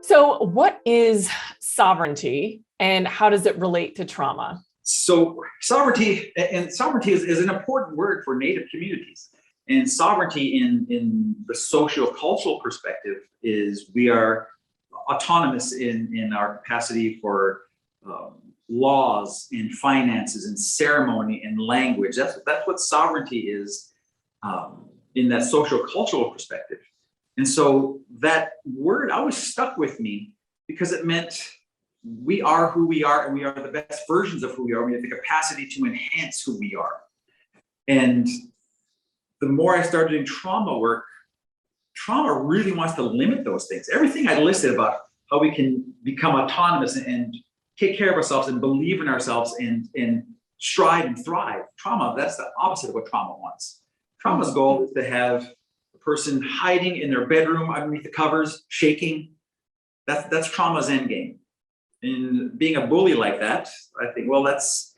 So, what is sovereignty and how does it relate to trauma? So sovereignty is an important word for Native communities. And sovereignty in the socio-cultural perspective is we are autonomous in our capacity for laws, in finances, in ceremony, and language. That's what sovereignty is in that socio-cultural perspective. And so that word always stuck with me because it meant we are who we are, and we are the best versions of who we are. We have the capacity to enhance who we are. And the more I started doing trauma work, trauma really wants to limit those things. Everything I listed about how we can become autonomous and take care of ourselves and believe in ourselves and strive and thrive. Trauma, that's the opposite of what trauma wants. Trauma's goal is to have a person hiding in their bedroom underneath the covers, shaking. That's trauma's end game. And being a bully like that, I think, well, that's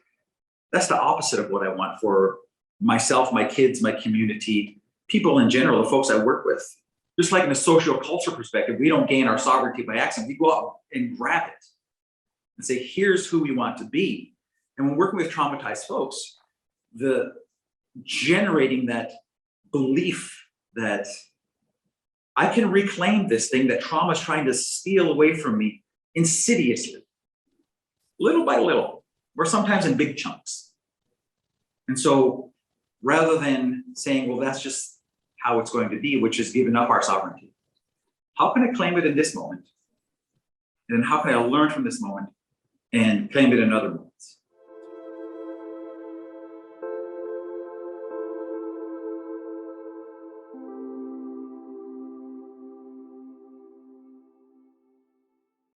the opposite of what I want for myself, my kids, my community, people in general, the folks I work with. Just like in a social culture perspective, we don't gain our sovereignty by accident. We go out and grab it and say, here's who we want to be. And when working with traumatized folks, the generating that belief that I can reclaim this thing that trauma is trying to steal away from me insidiously, little by little, or sometimes in big chunks. And so rather than saying, well, that's just how it's going to be, which is giving up our sovereignty, how can I claim it in this moment? And then how can I learn from this moment and claim it in another moment?